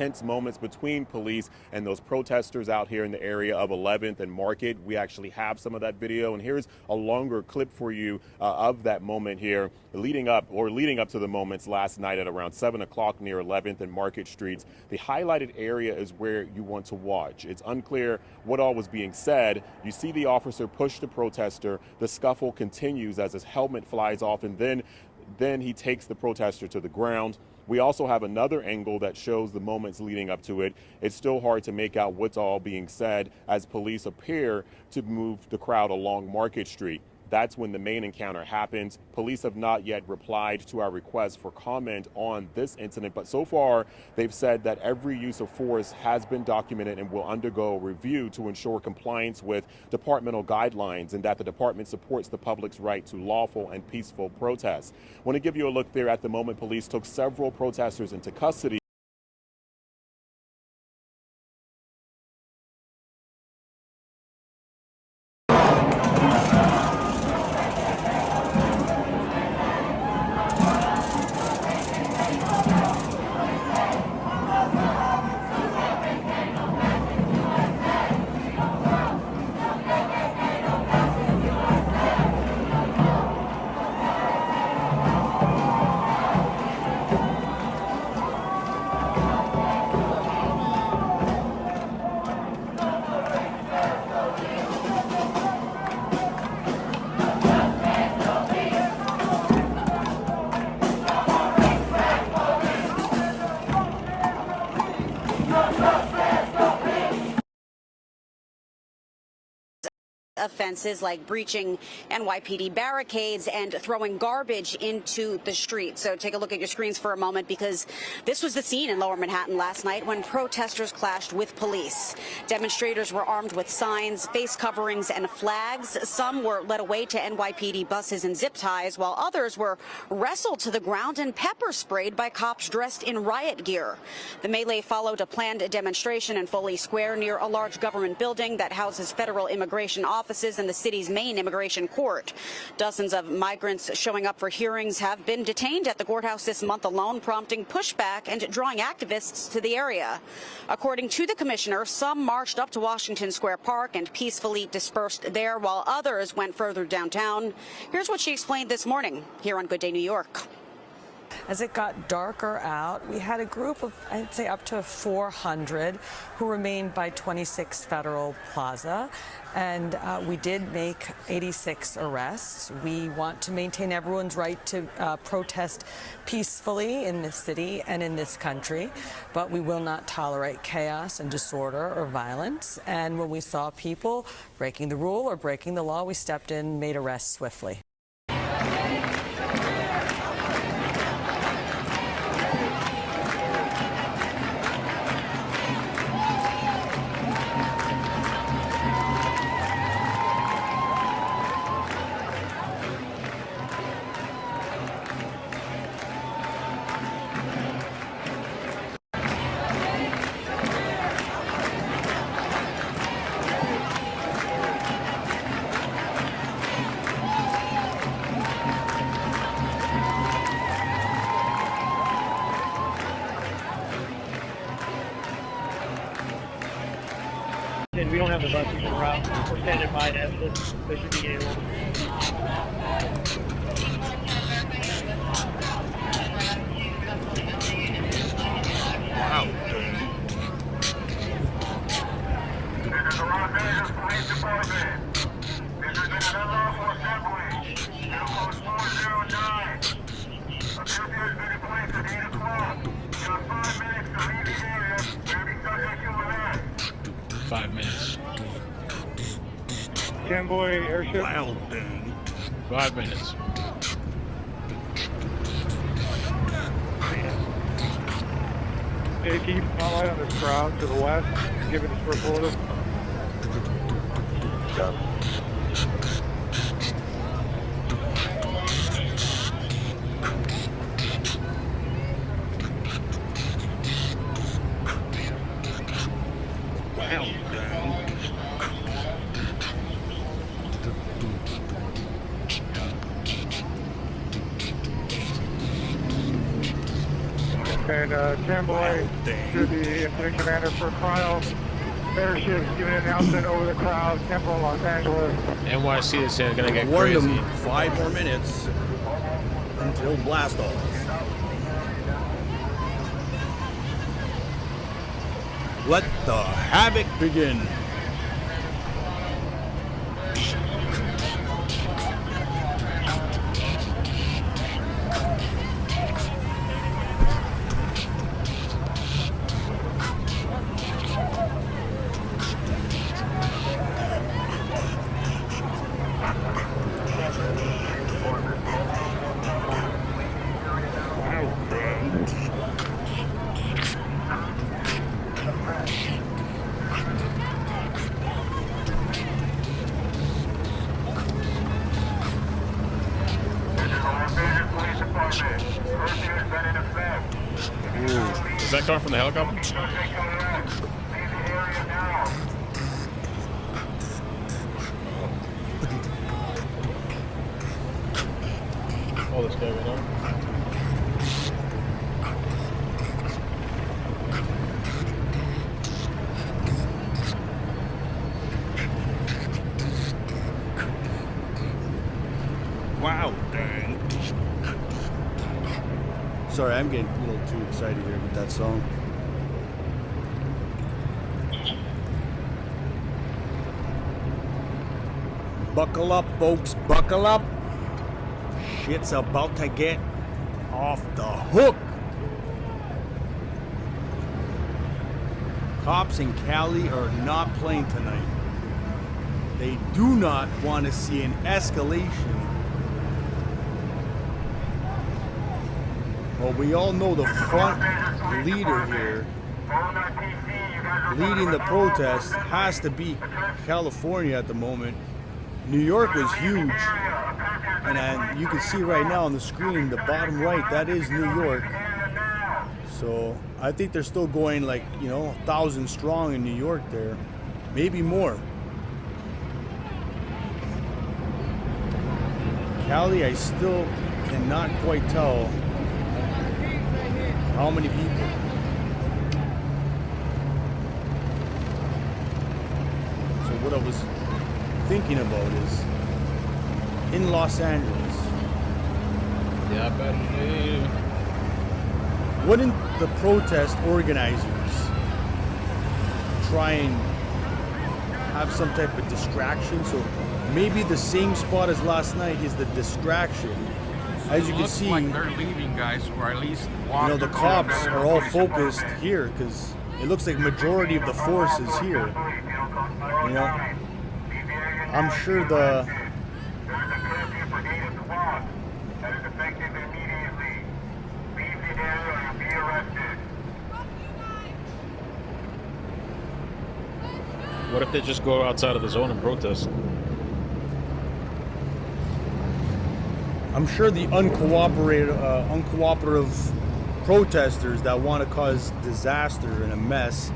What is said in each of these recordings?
tense moments between police and those protesters out here in the area of 11th and Market. We actually have some of that video, and here's a longer clip for you of that moment here leading up to the moments last night at around 7 o'clock near 11th and Market Streets. The highlighted area is where you want to watch. It's unclear what all was being said. You see the officer push the protester. The scuffle continues as his helmet flies off, and then he takes the protester to the ground. We also have another angle that shows the moments leading up to it. It's still hard to make out what's all being said as police appear to move the crowd along Market Street. That's when the main encounter happens. Police have not yet replied to our request for comment on this incident, but so far they've said that every use of force has been documented and will undergo review to ensure compliance with departmental guidelines, and that the department supports the public's right to lawful and peaceful protests. I want to give you a look there at the moment. Police took several protesters into custody. Offenses like breaching NYPD barricades and throwing garbage into the street. So take a look at your screens for a moment, because this was the scene in Lower Manhattan last night when protesters clashed with police. Demonstrators were armed with signs, face coverings, and flags. Some were led away to NYPD buses and zip ties, while others were wrestled to the ground and pepper sprayed by cops dressed in riot gear. The melee followed a planned demonstration in Foley Square near a large government building that houses federal immigration offices and the city's main immigration court. Dozens of migrants showing up for hearings have been detained at the courthouse this month alone, prompting pushback and drawing activists to the area. According to the commissioner, some marched up to Washington Square Park and peacefully dispersed there, while others went further downtown. Here's what she explained this morning here on Good Day New York. As it got darker out, we had a group of, I'd say, up to 400 who remained by 26 Federal Plaza, and we did make 86 arrests. We want to maintain everyone's right to protest peacefully in this city and in this country, but we will not tolerate chaos and disorder or violence. And when we saw people breaking the rule or breaking the law, we stepped in and made arrests swiftly. We don't have the buses en route. We're standing by them. They should be able. Wow. This is the Los Angeles Police Department. This has been an unlawful assembly. New code 409. A curfew has been in place at 8 o'clock. You have 5 minutes to leave the area. There will be subject to arrest. 5 minutes. Camboy airship. Wow, dude. 5 minutes. Hey, can you spotlight on this crowd to the west? Give it a report of. Wow, dude. Okay. 10 boy to the incident commander for trial. Airships giving an announcement over the crowd. Temple, Los Angeles. NYC is saying it's gonna get Warned crazy. them 5 more minutes until blast off. Let the havoc begin. Is that coming from the helicopter? Oh, this guy right now. Wow, dang. Sorry, I'm getting a little too excited here with that song. Buckle up, folks, buckle up. Shit's about to get off the hook. Cops in Cali are not playing tonight. They do not want to see an escalation. Well, we all know the front leader here, leading the protest, has to be California at the moment. New York was huge, and you can see right now on the screen, the bottom right, that is New York. So I think they're still going like, 1,000 strong in New York there, maybe more. Cali, I still cannot quite tell how many people. So what I was thinking about is in Los Angeles. Yeah, I bet. Wouldn't the protest organizers try and have some type of distraction? So maybe the same spot as last night is the distraction. As you can see, like they're leaving, guys, or at least walking. the cops are all focused here because it looks like majority of the force is here. I'm sure the What if they just go outside of the zone and protest? I'm sure the uncooperative protesters that want to cause disaster and a mess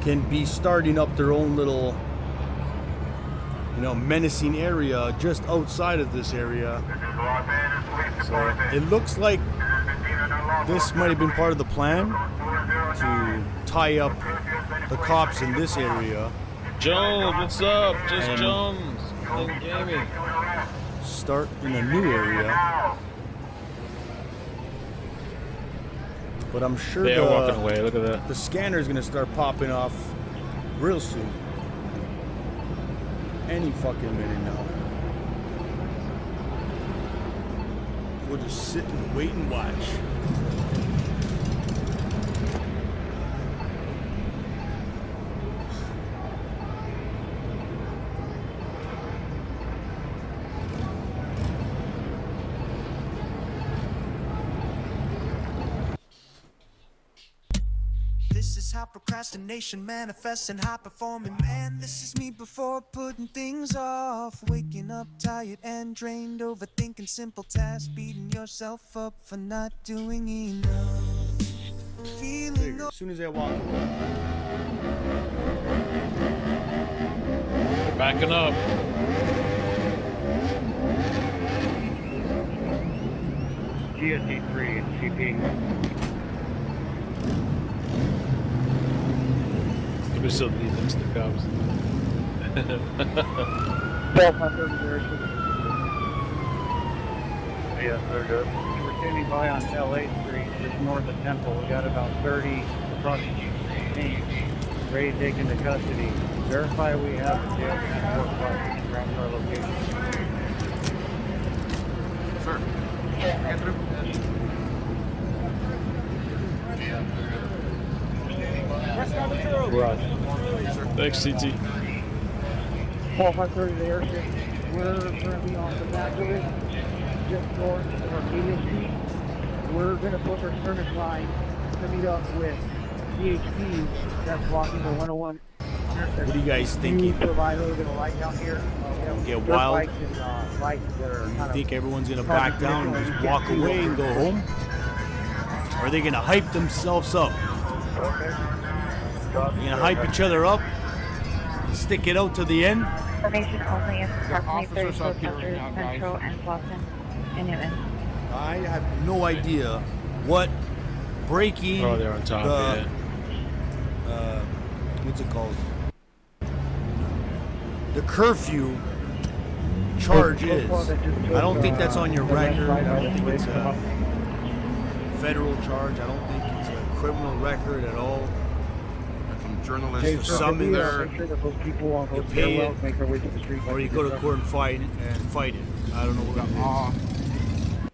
can be starting up their own little, menacing area just outside of this area. So it looks like this might have been part of the plan to tie up the cops in this area. Jones, what's up? Just Jones. And Jamie. Start in a new area. But I'm sure they are walking away. Look at that. The scanner is going to start popping off real soon. Any fucking minute now. We'll just sit and wait and watch. This is how procrastination manifests in high performing. Man, this is me before putting things off. Waking up tired and drained, overthinking simple tasks, beating yourself up for not doing enough. Feeling As soon as I walk, Backing up. GSD3 and CP. facility thanks to cops. Yes, they're good. We're standing by on LA Street, just north of Temple. We got about 30 trucks ready to take into custody. Verify we have the jail transport bus around our location. Sir. Andrew. Thanks, CT. 1230 the airship. We're currently on the back of it, just north of Arcadia Street. We're going to put our skirmish line to meet up with PHP that's blocking the 101. What are you guys thinking? Provide a little bit of light down here. Get wild? And, lights that are You think everyone's going to back down and just walk away and go home? Or are they going to hype themselves up? You're going to hype each other up? Stick it out to the end? Information only is approximately 30 protesters, Central and Boston and Newton. I have no idea what breaking they're on top, what's it called? The curfew charge is. I don't think that's on your record. I don't think it's a federal charge. I don't think it's a criminal record at all. From journalists, some in there, make sure that those people on those pay stairwells make their way to the street. or you go to court and fight it. I don't know what it is.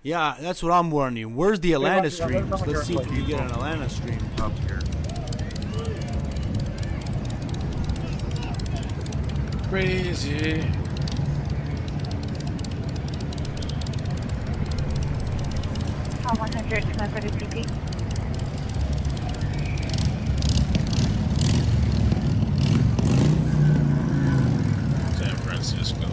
Yeah, that's what I'm wondering. Where's the Atlanta streams? Let's see if we can get an Atlanta stream. up here. Crazy. Call 100, come on for the CP. San Francisco.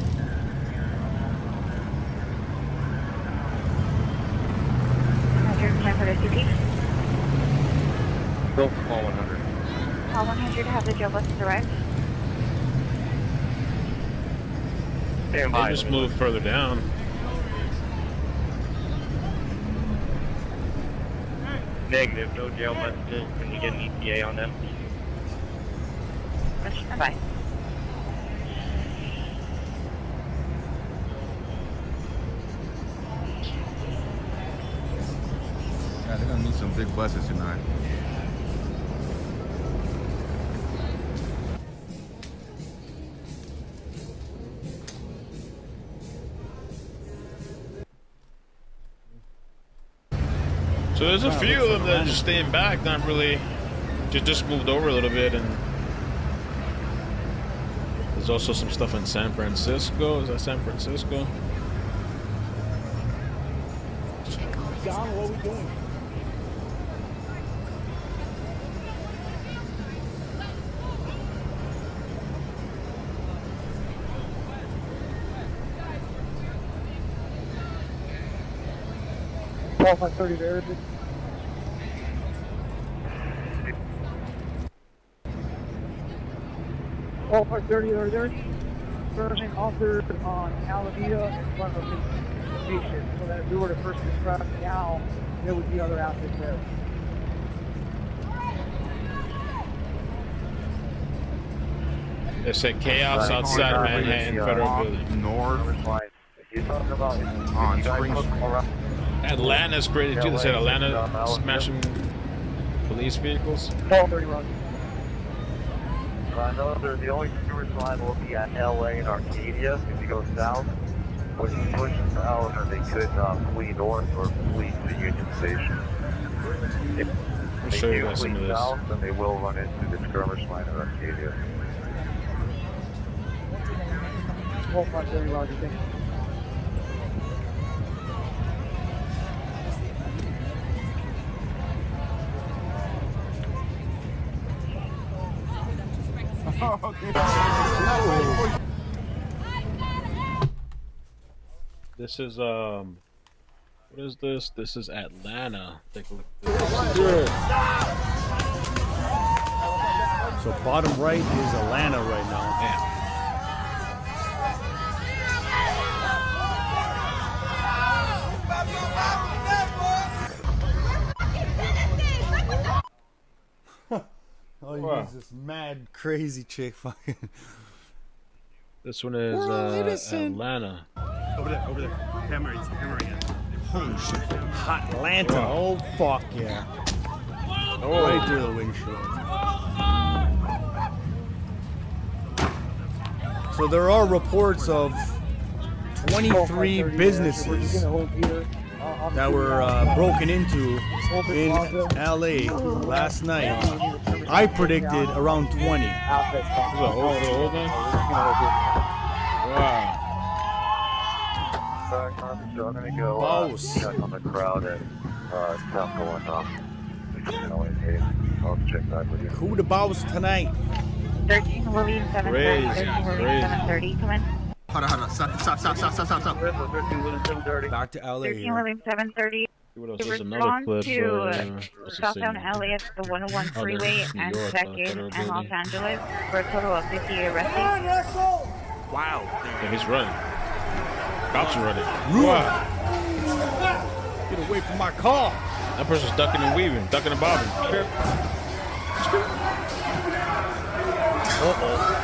Come on for the CP. Go for call 100. Call 100 to have the jail buses arrive. They just moved further down. Negative, no jail buses. Can we get an ETA on them? Stand by. Yeah, they're gonna need some big buses tonight. So there's a few of them that are just staying back, not really, just moved over a little bit, and there's also some stuff in San Francisco. Is that San Francisco? John, what are we doing? Call 530 to Arabic. Call 530 to Arabic. Serving offered on Alameda in front of the station, so that if we were to first describe now, there would be other outfits there. They said chaos outside of Manhattan Federal Building. North You're talking about on Spring Street. Atlanta's crazy too. They said Atlanta smashing police vehicles. 1230 Roger. I know the only tourist line will be at LA and Arcadia if you go south. When you push south, they could flee north or flee to the Union Station. If I'll they show you do guys some flee of this. south, then they will run into the skirmish line at Arcadia. 1230 Roger. Thank you. This is what is this? This is Atlanta. Take a look. So bottom right is Atlanta right now. Yeah. Oh, Wow. he's this mad, crazy chick. Fucking. This one is Atlanta. Over there. Camera again. Holy shit. Hot Atlanta. Oh, fuck yeah. Oh. Right through the windshield. So there are reports of 23 businesses that were broken into in LA last night. I predicted around 20. This is a whole thing? Wow. So I'm gonna go Boss. check on the crowd at Temple and I'll check back with you. Who the boss tonight? 13 William 730. Crazy, 13 William crazy. 730. Come in. Hold on. Stop. Back to LA 13 here. William 730. What else? To There's another respond clip. to What's it southdown say? LA at the 101 freeway New and York, Second Federal and Los Building. Angeles for a total of 50 arrested. Wow. Yeah, he's running. Cops are running. Wow. Get away from my car. That person's ducking and weaving, ducking and bobbing.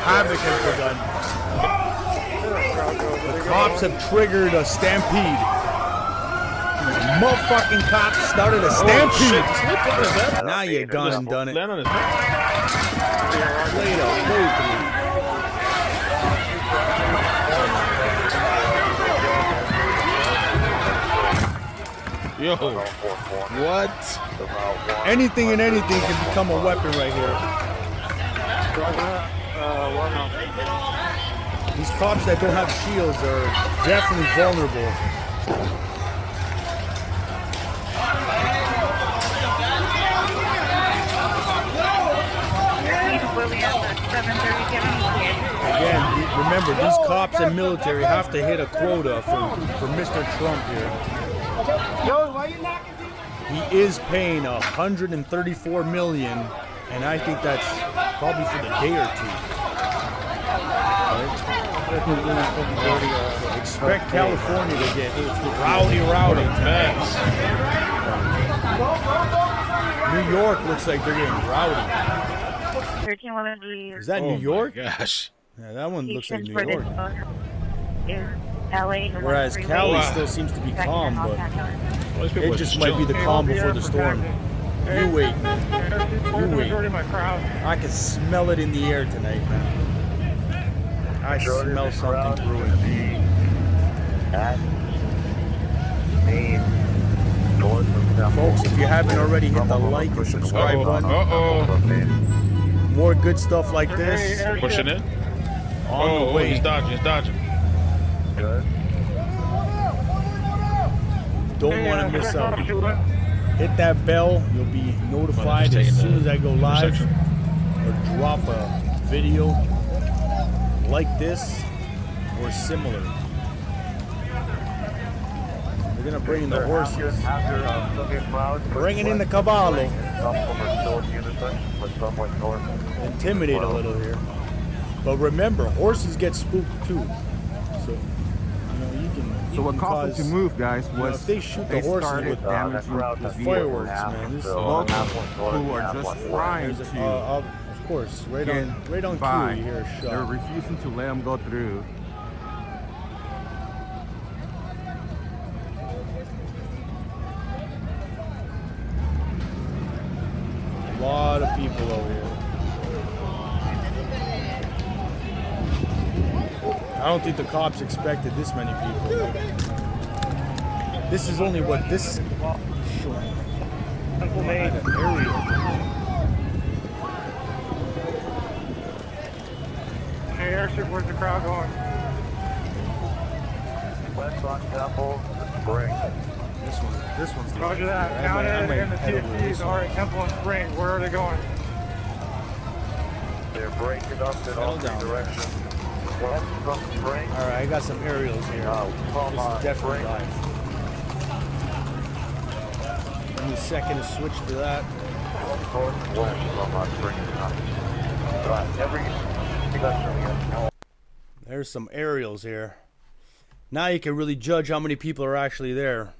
Havoc has begun. The cops have triggered a stampede. Motherfucking cops started a stampede. Now you gone and done it. Land on his head. Later. Yo, what? Anything and anything can become a weapon right here. These cops that don't have shields are definitely vulnerable. Again, remember, these cops and military have to hit a quota for Mr. Trump here. He is paying $134 million, and I think that's probably for the day or two. Right? Expect California to get rowdy tonight. New York looks like they're getting rowdy. 13 women Is that New York? Gosh. Yeah, that one looks like New for York. this is LA. Whereas Cali still seems to be calm, but it just might be the calm before the storm. You wait, man. You wait. I can smell it in the air tonight, man. I smell something brewing. Folks, if you haven't already, hit the like and subscribe button. More good stuff like this. Pushing in. On the way. He's dodging. Good. Don't want to miss out. Hit that bell. You'll be notified as soon as I go live or drop a video like this or similar. We're gonna bring in the horses. Bringing in the cavallo. Intimidate a little here. But remember, horses get spooked too. So, you can. So what caused them to move, guys, was if they shoot the horses with fireworks, man. This is folks who are just trying to of course, right on by. cue. You hear a shot. They're refusing to let them go through. A lot of people over here. I don't think the cops expected this many people. This is only what this is showing. Hey, Airship, where's the crowd going? West on Temple, Spring. This one's the Roger that. Down there in the TFCs, all right, Temple and Spring, where are they going? They're breaking up in all three directions. West from Spring. All right, I got some aerials here. This is definitely live. Give me a second to switch to that. Northwest from Spring. There's some aerials here. Now you can really judge how many people are actually there.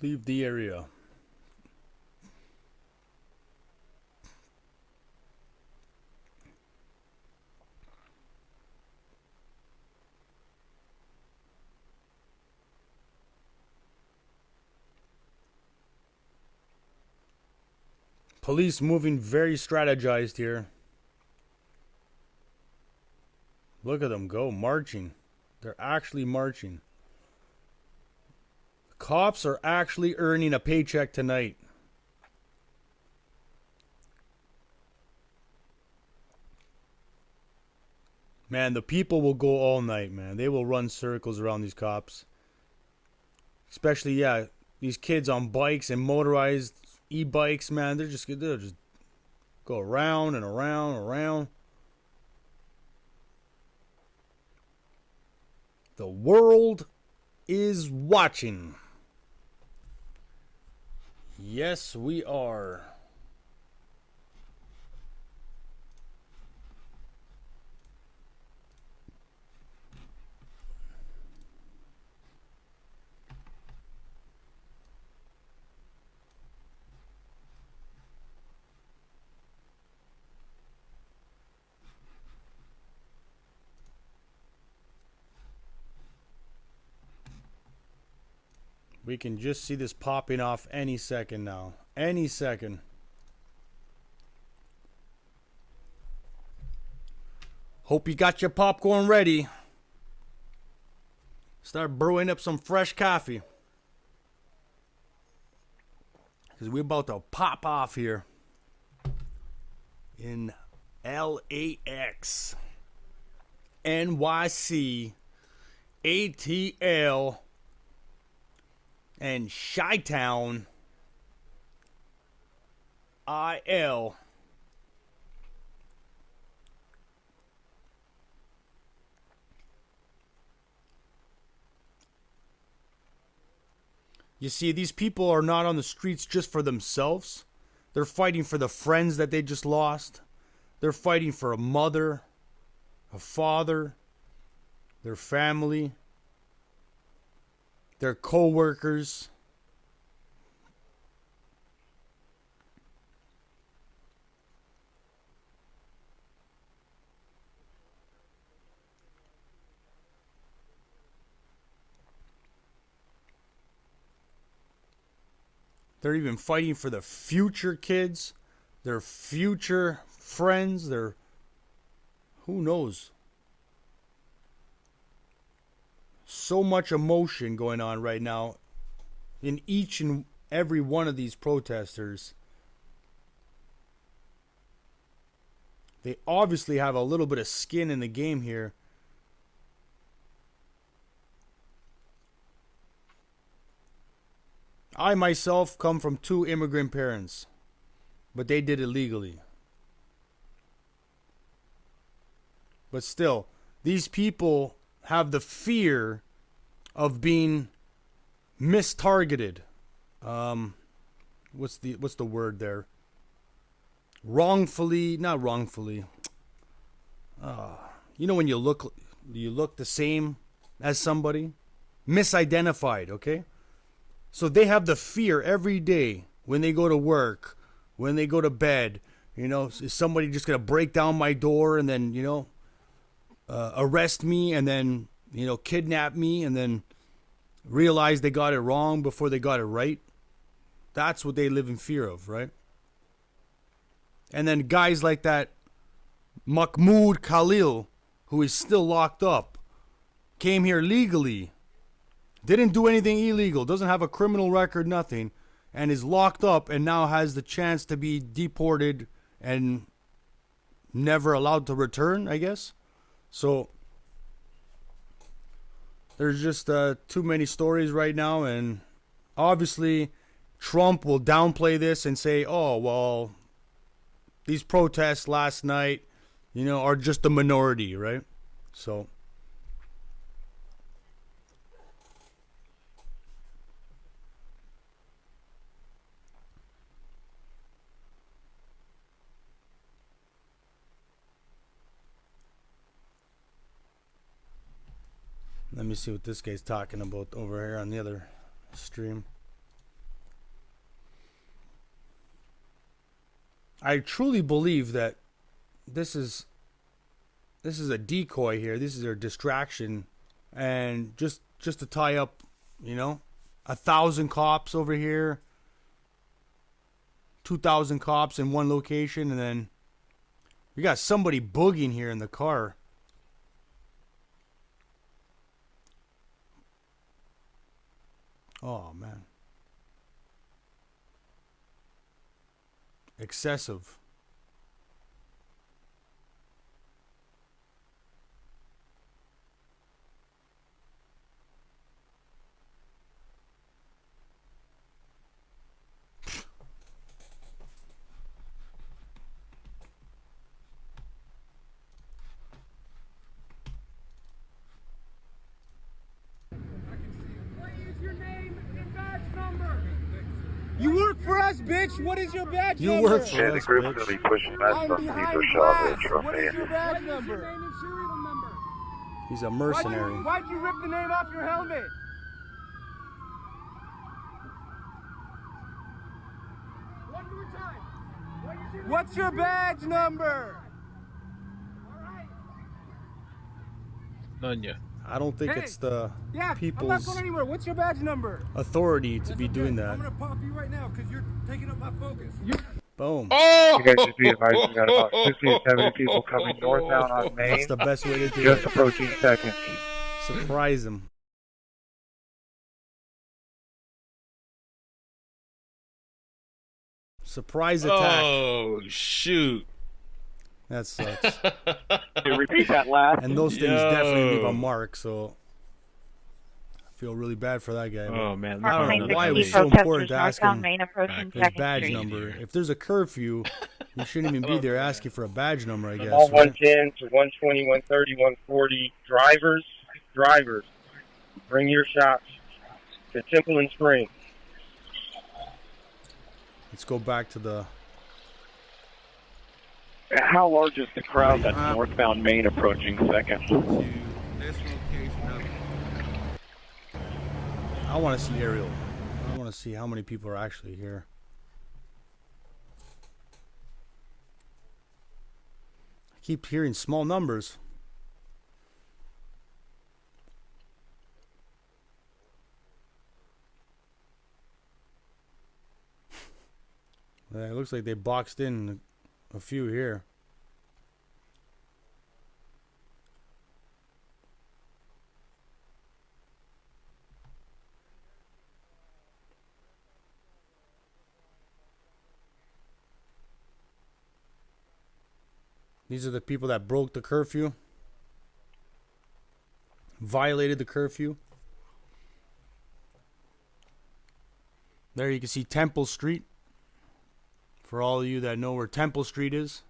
Leave the area. Police moving very strategized here. Look at them go, marching. They're actually marching. Cops are actually earning a paycheck tonight. Man, the people will go all night, man. They will run circles around these cops. Especially, yeah, these kids on bikes and motorized e-bikes, man. They'll just go around and around and around. The world is watching. Yes, we are. We can just see this popping off any second now. Any second. Hope you got your popcorn ready. Start brewing up some fresh coffee. Because we're about to pop off here in LAX, NYC, ATL, and Chi-Town, IL. You see, these people are not on the streets just for themselves. They're fighting for the friends that they just lost. They're fighting for a mother, a father, their family, their co-workers. They're even fighting for the future kids, their future friends, their who knows. So much emotion going on right now in each and every one of these protesters. They obviously have a little bit of skin in the game here. I myself come from 2 immigrant parents, but they did it legally. But still, these people have the fear of being mistargeted. What's the word there? Wrongfully, not wrongfully. You know when you look the same as somebody? Misidentified, okay? So they have the fear every day when they go to work, when they go to bed. You know, is somebody just going to break down my door and then, arrest me and then, kidnap me and then realize they got it wrong before they got it right? That's what they live in fear of, right? And then guys like that Mahmoud Khalil, who is still locked up, came here legally. Didn't do anything illegal, doesn't have a criminal record, nothing, and is locked up and now has the chance to be deported and never allowed to return, I guess. So there's just too many stories right now, and obviously Trump will downplay this and say, oh, well, these protests last night, are just a minority, right? So let me see what this guy's talking about over here on the other stream. I truly believe that this is a decoy here. This is a distraction, and just to tie up, 1,000 cops over here, 2,000 cops in one location, and then we got somebody boogieing here in the car. Oh man, excessive. You work for us, bitch. What is your badge You number? work for Yeah, the us, group's bitch. going to be pushing back I'm some behind people shot glass. at from What is your me. badge number? He's a mercenary. Why'd you rip the name off your helmet? One more time. What's your badge number? None yet. I don't think it's the Yeah, I'm not people's going anywhere. What's your badge number? authority to be doing that. I'm gonna pop you right now because you're taking up my focus. Boom. Oh! You guys just be advised we got about 60 to 70 people coming northbound on Main. That's the best way to do Just it. approaching second. Surprise him. Surprise attack. Oh, shoot. That sucks. Repeat that last. And those things definitely leave Yo. a mark, so I feel really bad for that guy. Oh, man. I don't know why it was so important to ask him his badge number. If there's a curfew, you shouldn't even be there asking for a badge number, I guess. All Right? 110 to 120, 130, 140. Drivers, bring your shots to Temple and Spring. Let's go back to the... How large is the crowd that's northbound Main approaching second? I want to see aerial. I want to see how many people are actually here. I keep hearing small numbers. Yeah, it looks like they boxed in a few here. These are the people that broke the curfew, violated the curfew. There you can see Temple Street. For all of you that know where Temple Street is.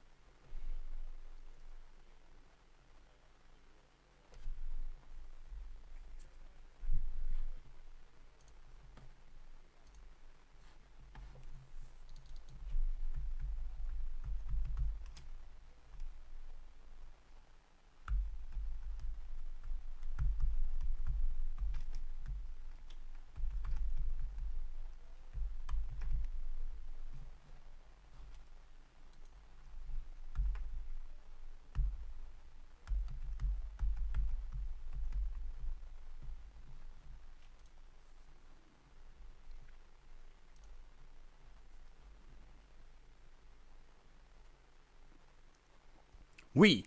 We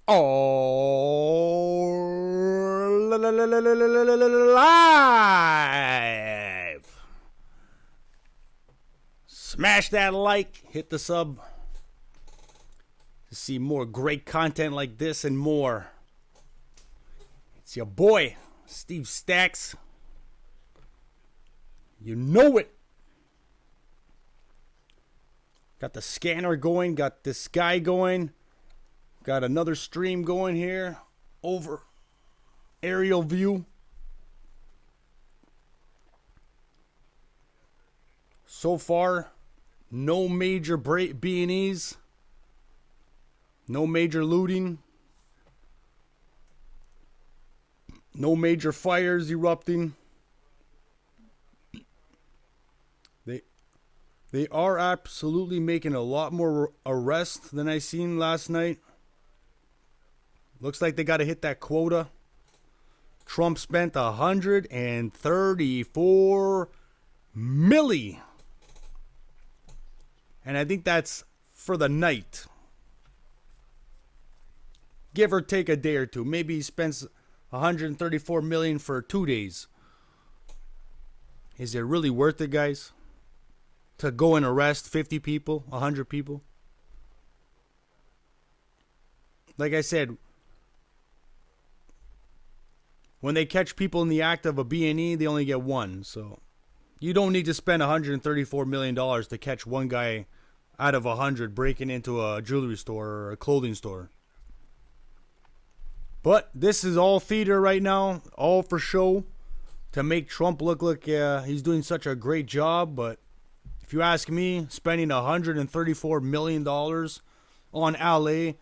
are live. Smash that like, hit the sub to see more great content like this and more. It's your boy, Steve Stacks. You know it. Got the scanner going, got this guy going. Got another stream going here over aerial view. So far, no major B&Es, no major looting, no major fires erupting. They are absolutely making a lot more arrests than I seen last night. Looks like they got to hit that quota. Trump spent $134 million. And I think that's for the night. Give or take a day or two. Maybe he spends $134 million for 2 days. Is it really worth it, guys? To go and arrest 50 people, 100 people? Like I said, when they catch people in the act of a B&E, they only get one. So you don't need to spend $134 million to catch one guy out of 100 breaking into a jewelry store or a clothing store. But this is all theater right now, all for show, to make Trump look like he's doing such a great job. But if you ask me, spending $134 million on LA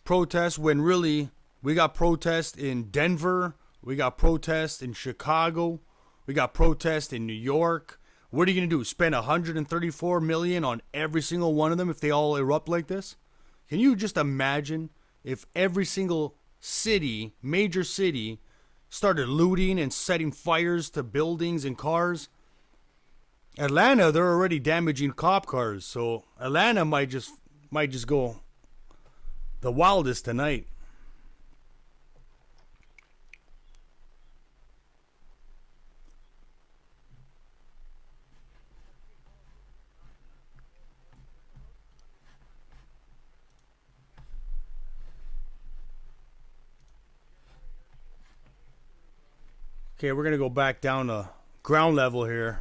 protests when really we got protests in Denver, we got protests in Chicago, we got protests in New York. What are you going to do? Spend $134 million on every single one of them if they all erupt like this? Can you just imagine if every single city, major city, started looting and setting fires to buildings and cars? Atlanta, they're already damaging cop cars, so Atlanta might just go the wildest tonight. Okay, we're going to go back down to ground level here.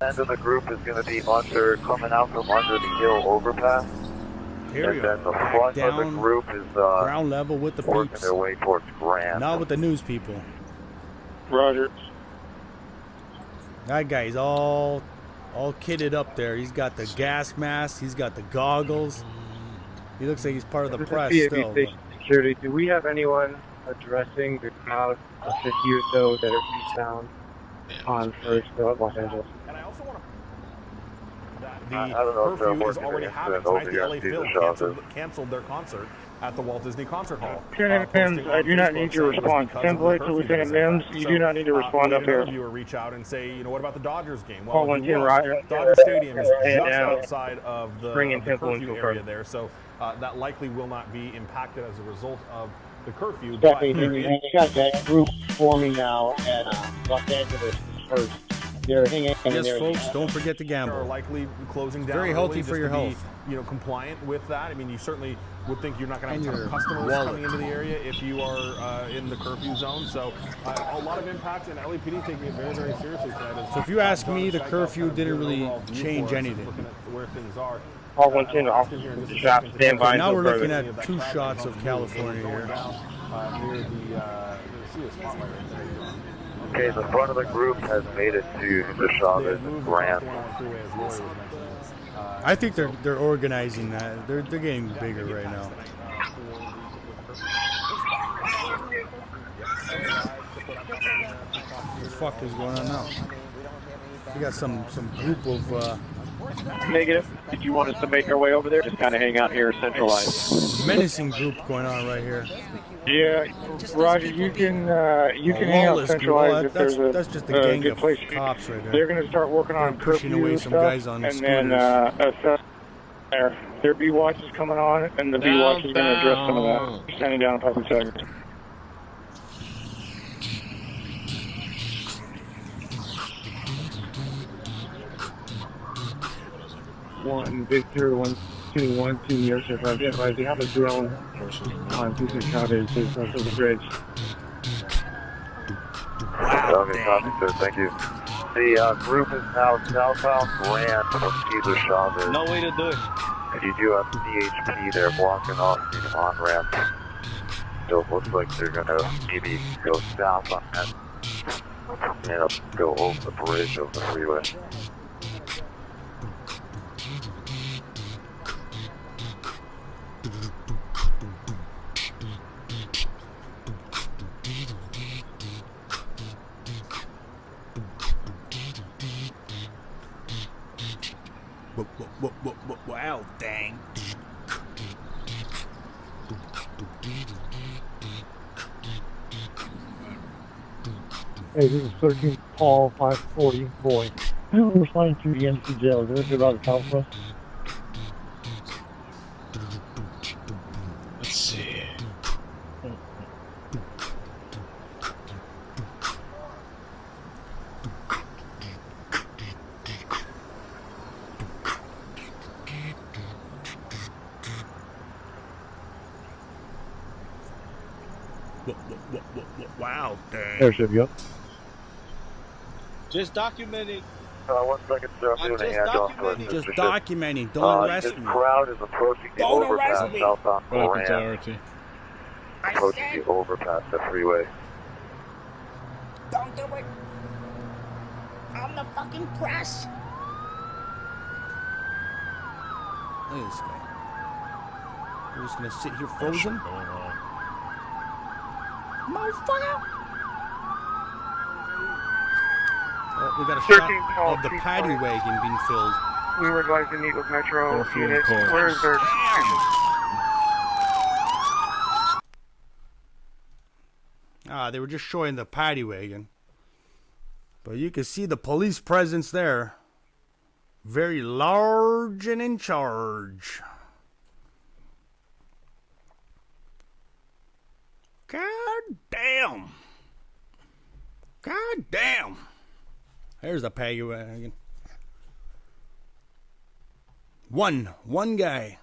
End of the group is going to be coming out from under the hill overpass. Here and then the front of the group is ground level with the working peeps. their way towards Grand. Not with the news people. Roger. That guy's all kitted up there. He's got the gas mask. He's got the goggles. He looks like he's part of the press still. Security. Do we have anyone addressing the crowd of 50 or so that are eastbound on First Los Angeles? And I also want to. I don't know if they're Curfew is working already against happening the tonight. The LA Phil OVRC canceled their concert at the Walt Disney Concert Hall. Lieutenant Mims, I do not need your response. Template to Lieutenant Mims, you do not need to respond up here. Viewer reach out and say, you know, what about the Dodgers game? Call Well, 110 right. Dodger Stadium is just outside of the curfew area there, so that likely will not be impacted as a result of the curfew. Stephanie, you got that group forming now at Los Angeles First. They're hanging in there. Yes, folks, don't forget to gamble. Are likely closing down. Very healthy for your health. You know, compliant with that. I mean, you certainly would think you're not going to have customers wallet coming into the area if you are in the curfew zone. So a lot of impact, and LAPD taking it very, very seriously tonight. So if you ask me, the curfew didn't really change anything. Looking at where things are. Call 110 officers shot, stand by. Now we're looking at two shots of California here. Near the spotlight right there. Okay, the front of the group has made it to the Chavez and Grand. I think they're organizing that. They're getting bigger right now. What the fuck is going on now? We got some group of Negative. Did you want us to make our way over there? Just kind of hang out here centralized. menacing group going on right here. Yeah, Roger, you can hang out centralized if that's just a gang good of place. cops right there. They're going to start working on pushing away some guys on and scooters. then assess there. Their B watch is coming on, and the B watch is going to address some of that. Standing down public sector. One Victor 1212 years if I've advised you have a drone on Tucson Chavez is over the bridge. Okay, copy, sir. Thank you. The group is now southbound Grand from Cesar Chavez. No way to do it. And you do have CHP there blocking off the on-ramp. So it looks like they're going to maybe go south on that and go over the bridge over the freeway. Wow, dang. Hey, this is 13 Paul 540 boy. We're responding to the NC jail. Is there anything about the town for us? Let's see. Wow, dang. Airship, yep. Just documenting. 1 second, sir. I'm doing a handoff for a Just suspicious. documenting. Don't arrest This me. crowd is approaching the Don't overpass arrest me. southbound Welcome to Moran. RT. Approaching the overpass, the freeway. Don't do it. I'm the fucking press. Look at this guy. We're just gonna sit here frozen. Motherfucker. Oh, we got a 13 shot Paul, of the 2 paddy points. wagon being filled. We were advised in Eagles Metro Curfew units. and Where is there? They were just showing the paddy wagon. But you can see the police presence there. Very large and in charge. God damn. God damn. There's the paddy wagon. One guy.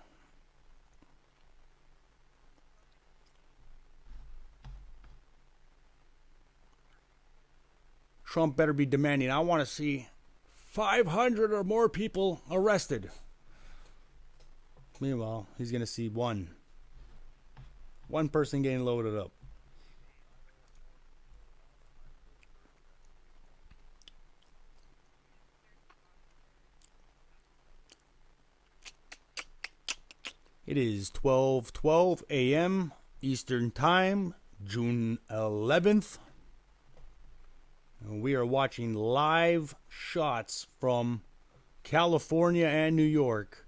Trump better be demanding, I want to see 500 or more people arrested. Meanwhile, he's going to see one person getting loaded up. It is 12:12 a.m. Eastern Time, June 11th. And we are watching live shots from California and New York.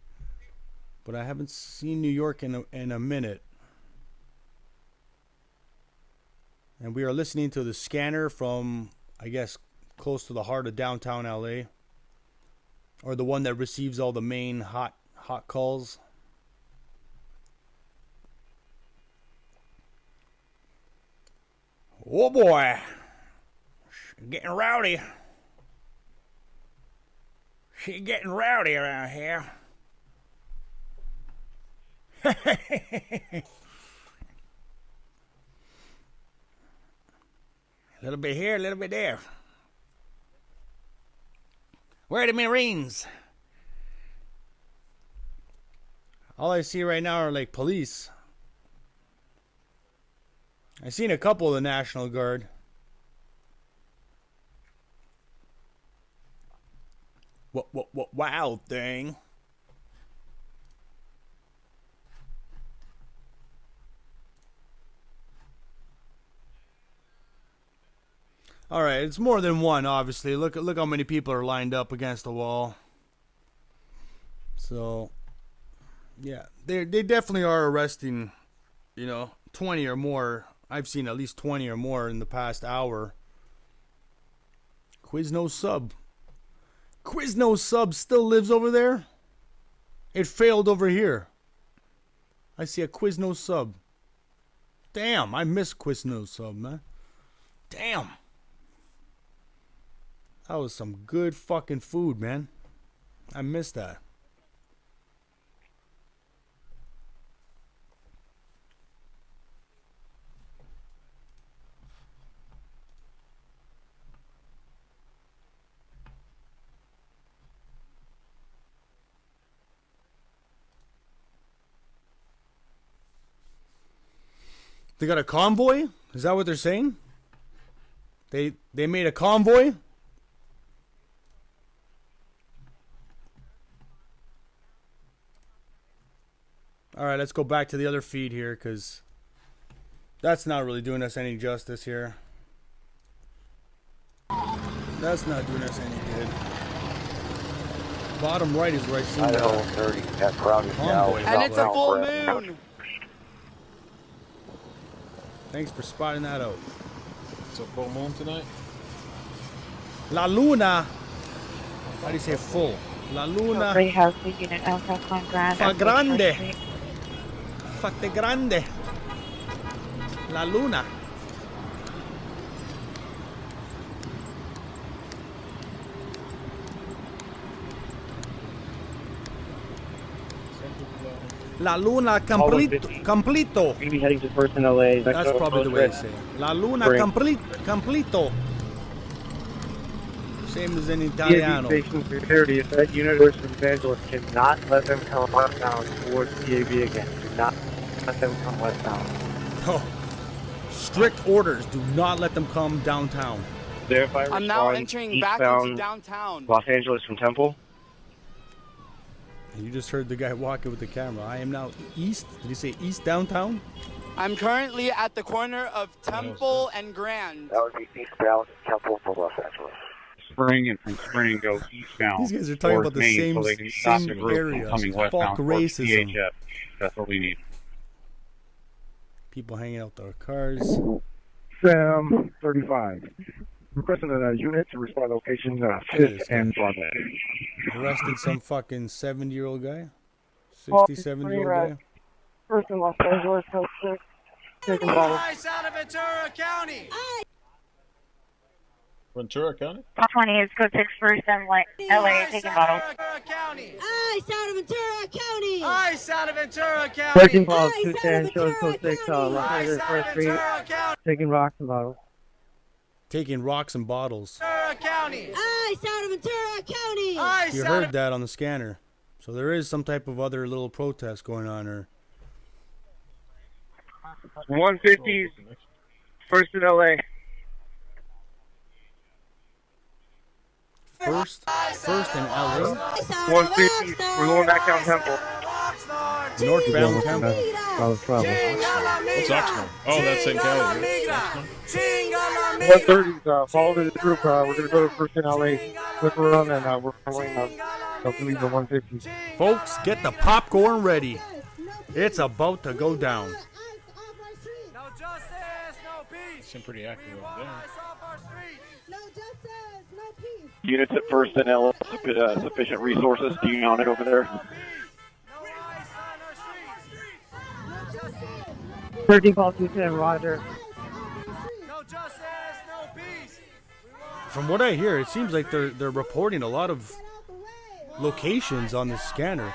But I haven't seen New York in a minute. And we are listening to the scanner from, I guess, close to the heart of downtown LA. Or the one that receives all the main hot calls. Oh boy. Getting rowdy. She's getting rowdy around here. A little bit here, a little bit there. Where are the Marines? All I see right now are like police. I've seen a couple of the National Guard. What wild thing. All right, it's more than one, obviously. Look how many people are lined up against the wall. So, yeah, they definitely are arresting, 20 or more. I've seen at least 20 or more in the past hour. Quizno Sub. Quizno Sub still lives over there? It failed over here. I see a Quizno Sub. Damn, I miss Quizno Sub, man. Damn. That was some good fucking food, man. I miss that. They got a convoy? Is that what they're saying? They made a convoy? Alright, let's go back to the other feed here, because that's not really doing us any justice here. That's not doing us any good. Bottom right is where I see Idaho 30 at Crowded Gal. And it's a full moon. Thanks for spotting that out. It's a full moon tonight. La Luna. How do you say full? La Luna. Great House Unit Alpha Con Grand. Fa grande. Fate grande. La Luna. La Luna completo. We're gonna be heading to First in LA. That's probably the way to say it. La Luna completo. Same as in Italiano. PAB station security. If that unit is from Evangelist, cannot let them come westbound towards PAB again. Do not let them come westbound. Oh. Strict orders. Do not let them come downtown. Verify I'm now entering back into downtown. Los Angeles from Temple. You just heard the guy walking with the camera. I am now east. Did he say east downtown? I'm currently at the corner of Temple and Grand. That would be eastbound Temple for Los Angeles. Spring, and from Spring go eastbound. These guys are talking about the Main, same, so they can stop same the group area. from coming Fuck westbound towards racism. PHF. That's what we need. People hanging out their cars. Sam 35. Requesting a unit to respond location 5th and Broadway. Arrested some fucking 70-year-old guy? 67-year-old guy? First in Los Angeles, Code 6. Taking bottles. Ice out of Ventura County. Ventura County? 20 is Code 6 first and LA taking bottles. Ice out of Ventura County. Ice out of Ventura County. Taking bottles 210, showing Code 6, Los Angeles 1st Street. Taking rocks and bottles. Taking rocks and bottles. Ventura County. Ice out of Ventura County. Ice You out heard of that on the scanner. So there is some type of other little protest going on here. 150 First in LA. First in LA? 150. We're going back down Temple. Northbound Temple. What's What's Oxnard? Oh, that's St. Kelly. 130. Follow the group. We're going to go to First in LA. Look around and we're following I believe the 150. Folks, get the popcorn ready. It's about to go down. No justice, no peace. Seem pretty active over there. No justice, no peace. Units at First and LA, sufficient resources. Do you mount it over there? 13 call 210, Roger. No justice, no peace. From what I hear, it seems like they're reporting a lot of locations on the scanner,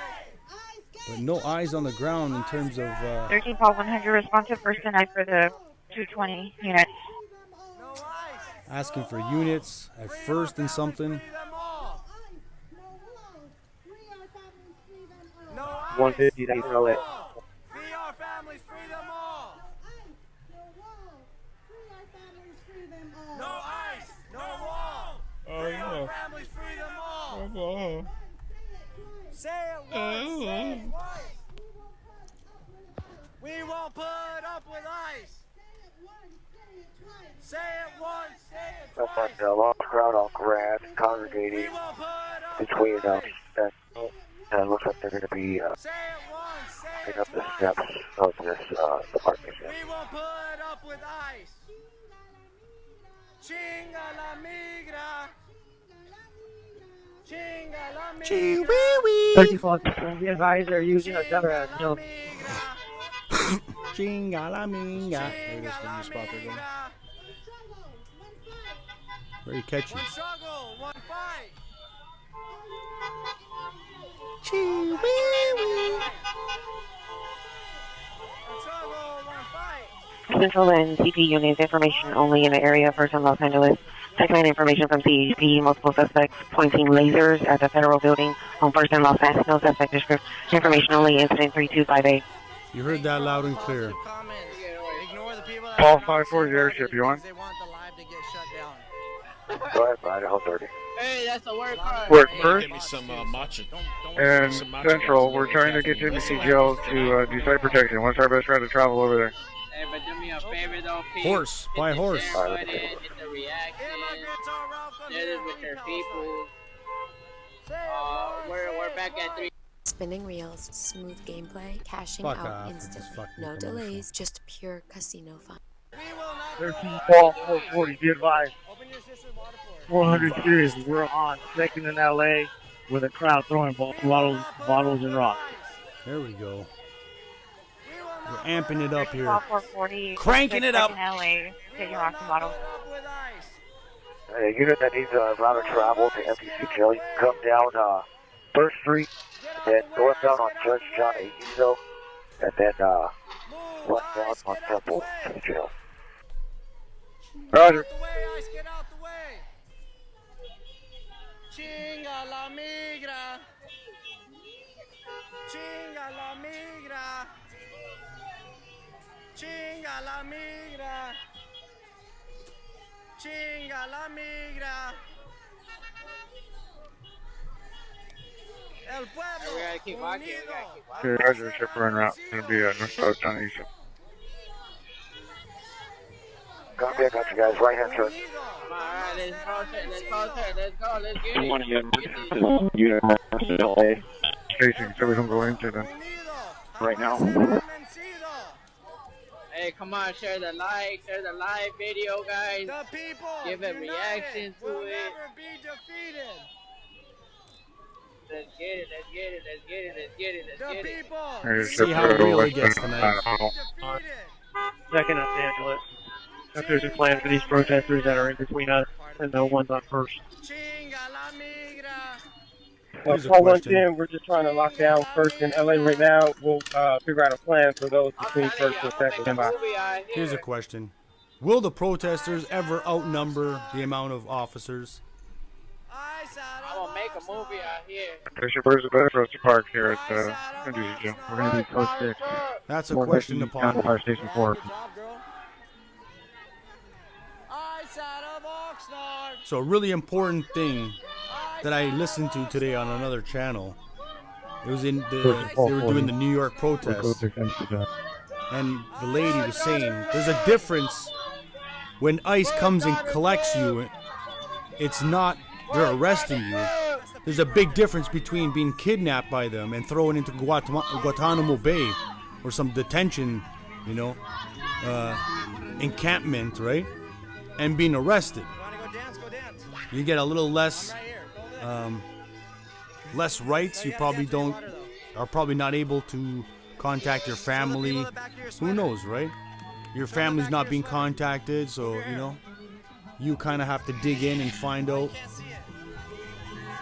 but no eyes on the ground in terms of 13 call 100 responsive first and I for the 220 units. asking for units at first and something. 150 that's LA. Free our families, free them all. No ice, no wall. Free our families, free them all. Say it once, we won't put up with ice. Say it once, say it twice. That's like a large crowd on Grand congregating between looks like they're going to be picking up the steps of this apartment. We won't put up with ice. Chinga la migra. Chinga la migra. 30 call 210, be advised they're using a double as no. Chinga la minga. Maybe that's the new spot they're going. Very catchy. One struggle, one fight. Central and CP units, information only in the area of First and Los Angeles. Second information from CHP, multiple suspects pointing lasers at the federal building on First and Los Angeles. No suspect description. Information only, incident 3258. You heard that loud and clear. Paul 540 airship, you want? Go ahead, Idaho 30. Hey, that's the word part. We're at First Give me some matcha. and Some matcha Central. guys. We're trying to get Jimmy CGL to do site protection. What's our best try to travel over there? Hey, but do me a favor though, Pete. Horse, buy a horse. Hit the reaction. Share this with your people. We're back at 3. Spinning reels, smooth gameplay, cashing out instantly. No delays, just pure casino fun. 13 Paul 440, be advised. 400 series, we're on second in LA with a crowd throwing bottles and rocks. There we go. We're amping it up here. 440, Cranking it up. LA, taking rocks and bottles. A unit that needs a route of travel to MTC Jail, you can come down First Street, then northbound on Judge John A. Uso, and then westbound on Temple to the jail. Roger. Chinga la migra. Chinga la migra. Chinga la migra. Chinga la migra. El pueblo. We gotta keep walking. Okay, Roger, shipper en route. Gonna be northbound John East. Copy, I got you guys. Right hand turn. Alright, let's go, let's get it. One unit LA. Station, so we don't go into them right now. Hey, come on, share the live video, guys. The people, give a reaction to it. Never be defeated. Let's get it. See how real it gets tonight. Second Los Angeles. If there's a plan for these protesters that are in between us and the ones on first. Here's a Call question. in. We're just trying to lock down first in LA right now. We'll figure out a plan for those between first and second. Here's a question. Will the protesters ever outnumber the amount of officers? I'm gonna make a movie out here. There's your first bus for us to park here at MTC Jail. We're going to be close to That's a question to ponder. Fire Station 4. So a really important thing that I listened to today on another channel. It was in the they were doing the New York protests, and the lady was saying there's a difference when ICE comes and collects you. It's not they're arresting you. There's a big difference between being kidnapped by them and thrown into Guantanamo Bay or some detention, encampment, right? And being arrested. You get a little less rights. You probably are probably not able to contact your family. Who knows, right? Your family's not being contacted, so you kind of have to dig in and find out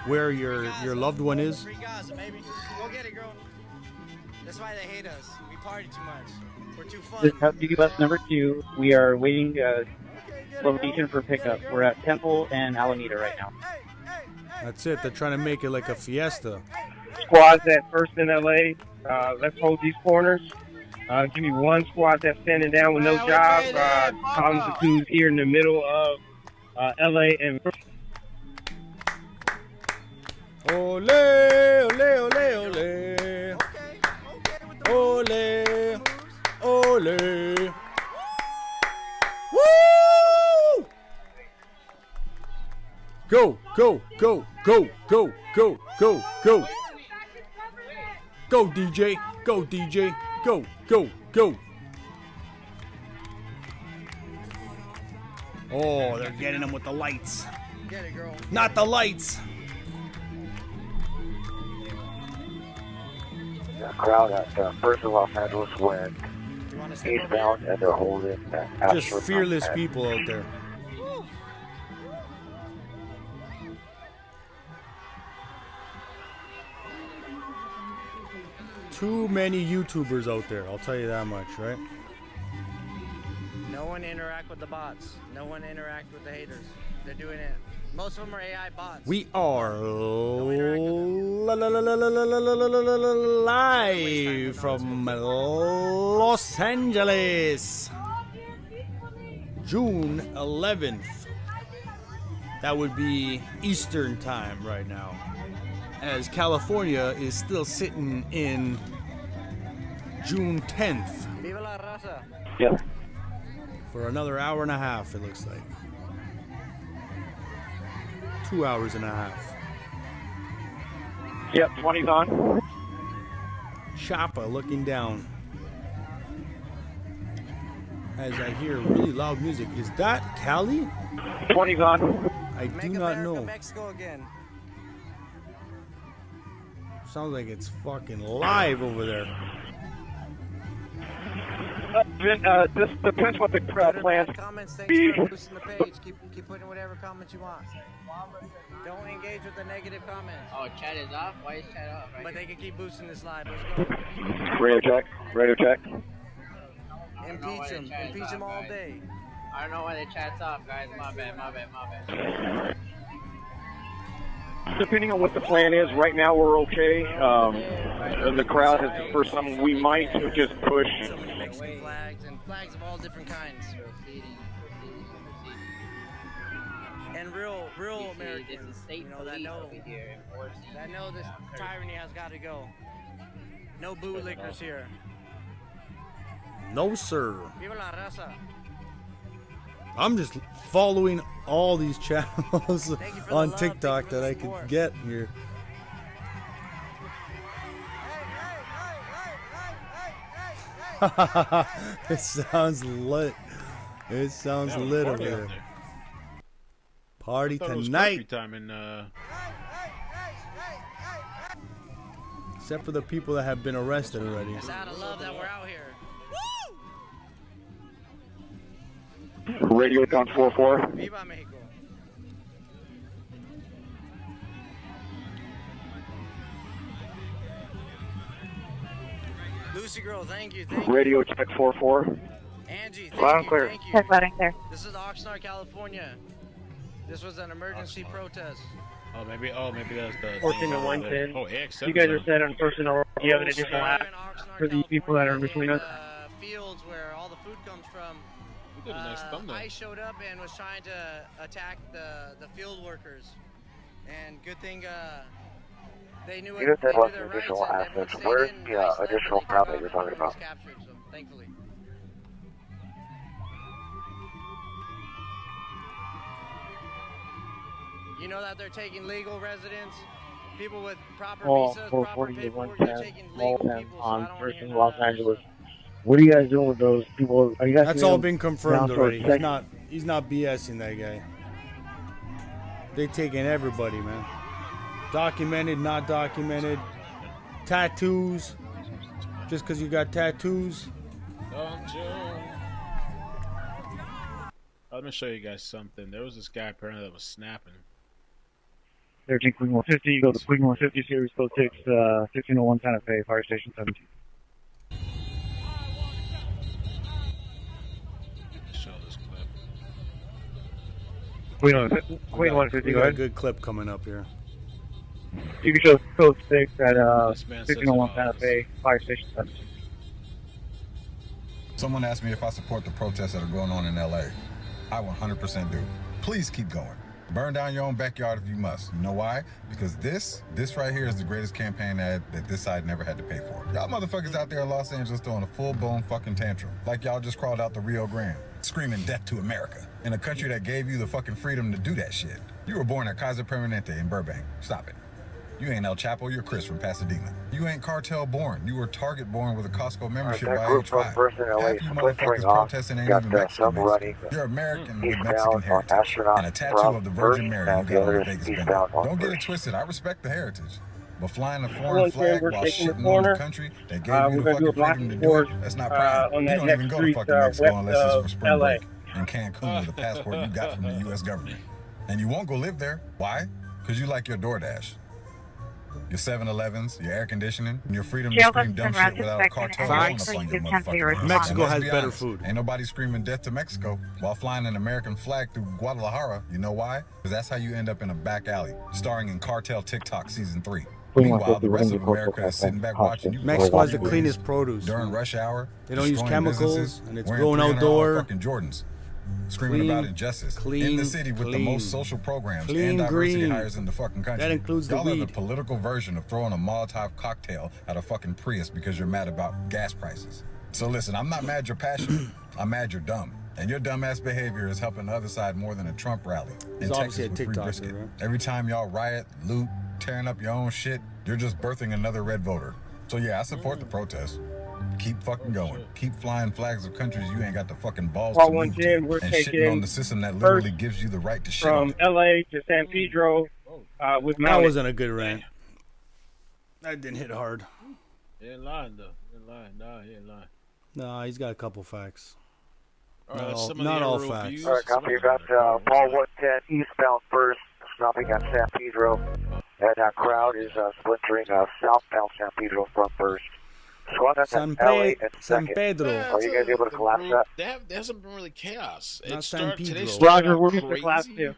where your loved one is. Free Gaza, baby. Go get it, girl. That's why they hate us. We party too much. We're too fun. This is Duty Bus number 2. We are waiting location for pickup. We're at Temple and Alameda right now. That's it. They're trying to make it like a fiesta. Squads at first in LA. Let's hold these corners. Give me one squad that's standing down with no job. Collins who's here in the middle of LA and. Ole, ole, ole, ole. Ole, ole. Woo! Go, go, go, go, go, go, go, go. Go, DJ. Go, DJ. Go, go, go. Oh, they're getting them with the lights. Get it, girl. Not the lights. The crowd at first in Los Angeles went eastbound and they're holding that. Just fearless people out there. Too many YouTubers out there, I'll tell you that much, right? No one interact with the bots. No one interact with the haters. They're doing it. Most of them are AI bots. We are live from Los Angeles, June 11th. That would be Eastern time right now, as California is still sitting in June 10th. Viva la raza. Yep. For another hour and a half, it looks like. 2 hours and a half. Yep, 20's on. Choppa looking down. As I hear really loud music. Is that Cali? 20's on. I do not know. Mexico again. Sounds like it's fucking live over there. This depends what the plans Comments, thanks be. for boosting the page. Keep putting whatever comments you want. Don't engage with the negative comments. Oh, chat is off? Why is chat off? But they can keep boosting this live. Let's go. Radio check. Radio check. Impeach him. Impeach him all day. I don't know why the chat's off, guys. My bad. Depending on what the plan is, right now we're okay. The crowd has, for some, we might just push. So many Mexican flags and flags of all different kinds. And real Americans, you know, that know this tyranny has got to go. No bootlickers here. No, sir. Viva la raza. I'm just following all these channels on TikTok that I could get here. It sounds lit. It sounds lit over there. Party tonight. Time in, Except for the people that have been arrested already. It's out of love that we're out here. Radio count 4-4. Viva Mexico. Lucy girl, thank you. Radio check 4-4. Angie, Loud and clear. thank you. Check loud and clear. This is Oxnard, California. This was an emergency protest. Oh, maybe that's the. 14 to 110. Oh, AX7. You guys are set on personal. Do you have an additional app for these people that are between us? Fields where all the food comes from. We did a nice thumbnail. I showed up and was trying to attack the field workers, and good thing they knew You it. said They what's knew the their rights, additional and assets? everyone Where's stayed in. the additional crowd that you're talking about? Was captured, so thankfully. You know that they're taking legal residents, people with proper visas, proper 440 to paperwork. They're 110. taking All legal 10 people, so I on don't want First to in hear Los none of that Angeles. What are you guys doing with those people? Are you guys? That's all been confirmed already. He's not BSing that guy. They taking everybody, man. Documented, not documented. Tattoos. Just because you got tattoos. Let me show you guys something. There was this guy apparently that was snapping. 13 Queen 150. You go to Queen 150 series code 6, 1601 Santa Fe, Fire Station 17. Show this clip. Queen 150. We Go got a ahead. good clip coming up here. You can show code 6 at This man says 1601 it Santa all. Fe, Fire Station 17. Someone asked me if I support the protests that are going on in LA. I 100% do. Please keep going. Burn down your own backyard if you must. You know why? Because this right here is the greatest campaign ad that this side never had to pay for. Y'all motherfuckers out there in Los Angeles throwing a full-blown fucking tantrum. Like y'all just crawled out the Rio Grande, screaming death to America. In a country that gave you the fucking freedom to do that shit. You were born at Kaiser Permanente in Burbank. Stop it. You ain't El Chapo, you're Chris from Pasadena. You ain't cartel born. You were Target born with a Costco membership that by group age from 5. First in LA Half you splintering motherfuckers off. protesting ain't Got even the Mexican. some running You're American with eastbound Mexican on heritage. Astronaut And a tattoo from of the Virgin First, Mary you and the got on other the is Vegas bender. eastbound on Don't get it First. twisted. I respect the heritage. But flying a Well, foreign flag we're while taking the shitting on corner. the country that gave We're you the gonna do a fucking block freedom to do report, it, that's not pride. on You that don't next even go to street, fucking Mexico west unless it's of for spring LA. break in Cancun with a passport you got from the U.S. government. And you won't go live there. Why? Because you like your DoorDash. Your 7-Elevens, your air conditioning, and your freedom to scream dumb shit without a cartel rolling up on your motherfucking ass. Mexico And let's has be better honest, food. Ain't nobody screaming death to Mexico while flying an American flag through Guadalajara. You know why? Because that's how you end up in a back alley, starring in Cartel TikTok Season 3. Meanwhile, the rest of America is sitting back watching you. Mexico has the cleanest produce. During rush hour, They don't use destroying chemicals, businesses, and it's wearing grown $300 outdoor. fucking Jordans. Screaming Clean, about injustice in clean, the city with the clean. most social programs Clean, and diversity green. hires in the fucking country. That includes the Y'all are weed. the political version of throwing a Molotov cocktail at a fucking Prius because you're mad about gas prices. So listen, I'm not mad you're passionate. I'm mad you're dumb. And your dumbass behavior is helping the other side more than a Trump rally in He's Texas obviously a with free TikToker, brisket. right? Every time y'all riot, loot, tearing up your own shit, you're just birthing another red voter. So yeah, I support the protest. Keep fucking going. Keep flying flags of countries you ain't got the fucking balls to move to. We're And taking shitting on the system that literally gives you the right to shit on from it. LA to San Pedro with That mounted. wasn't a good rant. That didn't hit hard. He ain't lying though. He ain't lying. Nah, he ain't lying. No, he's got a couple facts. All right, Not all facts. All right, copy. You got Paul 110 eastbound first, stopping at San Pedro. And that crowd is splintering southbound San Pedro from first. Squad that's San at LA at San second. Pedro. Are you guys able to collapse that? There hasn't been really chaos. Not It San start, Pedro. today started Roger, out we're Mr. Class crazy, 2.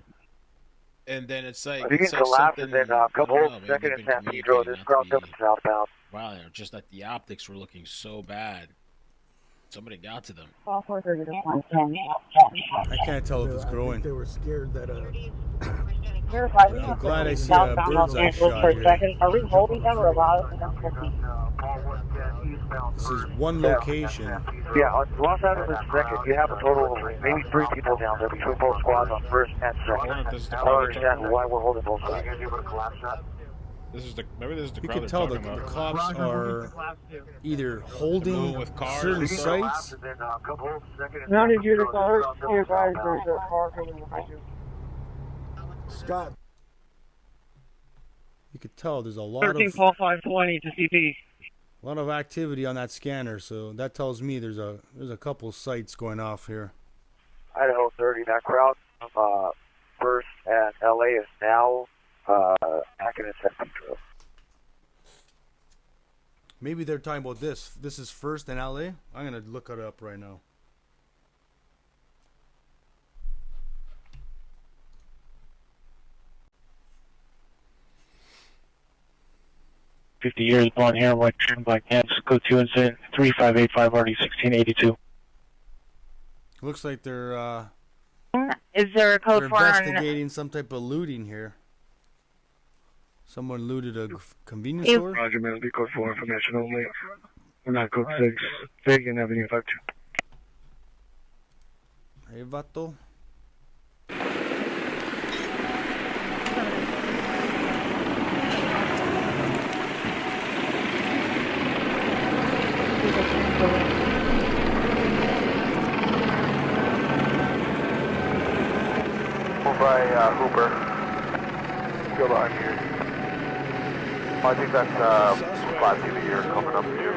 and then it's like If you can it's like collapse and something, then come I don't hold know, maybe second they've in been San Pedro. communicating This not crowd's to coming be- southbound. Wow, they're just like the optics were looking so bad. Somebody got to them. I can't tell if it's growing. They were scared that I'm glad I see a bird's eye shot here. Are we holding them or allowed them to proceed? This is one location. Yeah, on Los Angeles second, you have a total of maybe 3 people down there between both squads on first and second. I don't understand why we're holding both sides. This is the You crowd can tell they're the talking about. cops are either holding with cars certain and sites. Now did you declare your guys there's a car coming behind you? Scott. You could tell there's a lot 13 of call 520 to CP. a lot of activity on that scanner, so that tells me there's a couple sites going off here. Idaho 30, that crowd first and LA is now acting in San Pedro. Maybe they're talking about this. This is first in LA. I'm gonna look it up right now. Years, blonde hair, white trim, black pants, code 2 incident, 3585 RD 1682. Looks like they're Is there a code they're for investigating some type of looting here. Someone looted a convenience store. Roger, man, be code 4 information only. We're not code 6, Fagan Avenue 52. Hey, vato. By Hooper. Go behind you. I think that's 5 feet a year coming up to you.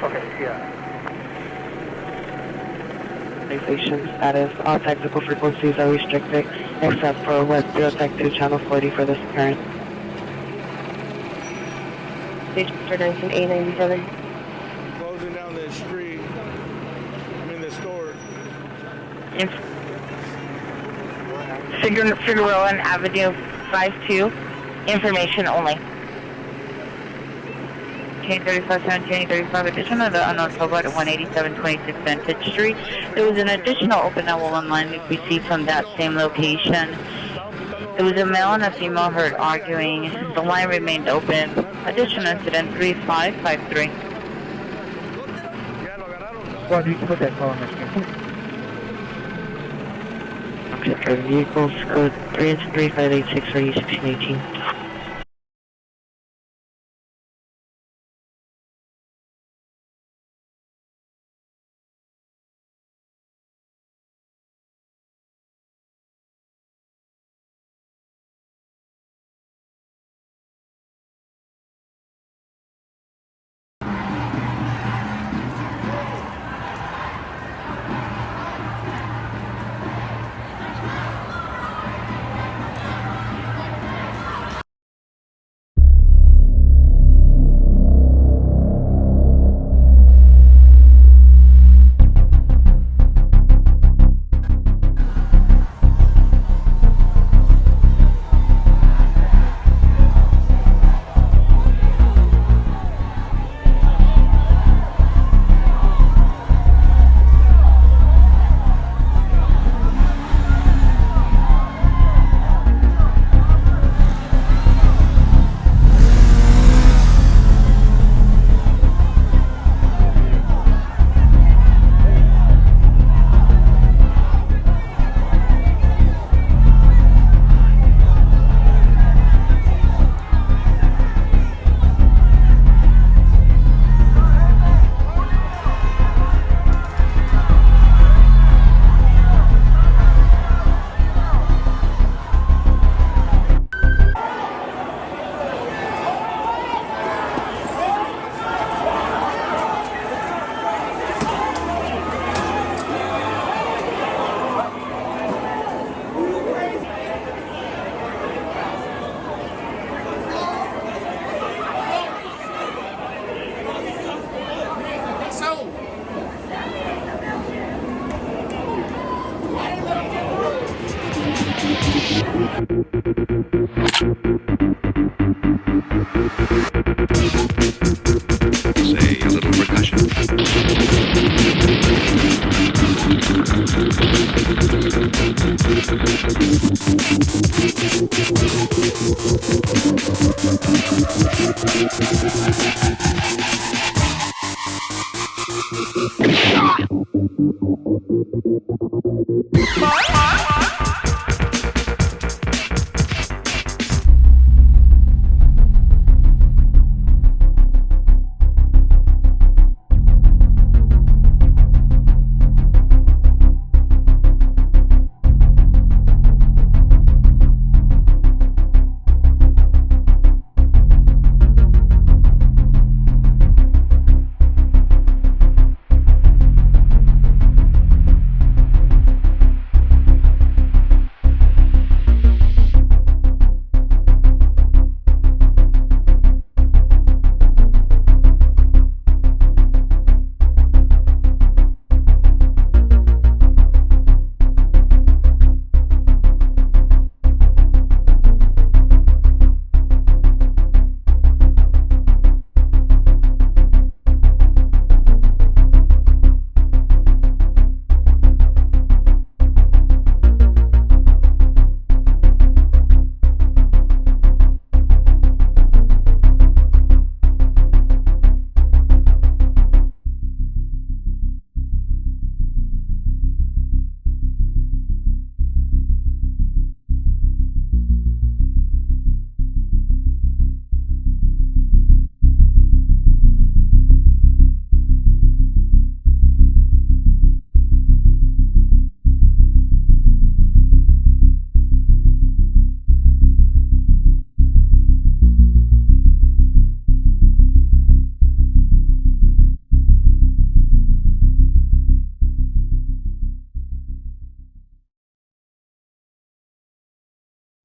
Okay, yeah. Station status. All technical frequencies are restricted except for West 0 Tech 2 Channel 40 for this occurrence. Station 19897. closing down the street. I'm in the store. Figueroa Avenue 52. Information only. Chain 35 addition of the unknown towboat at 18726 Vantage Street. There was an additional open L1 line we received from that same location. There was a male and a female heard arguing. The line remained open. Additional incident 3553. Well, you can put that call on the screen. Okay, for vehicles, code 3586 for 1618.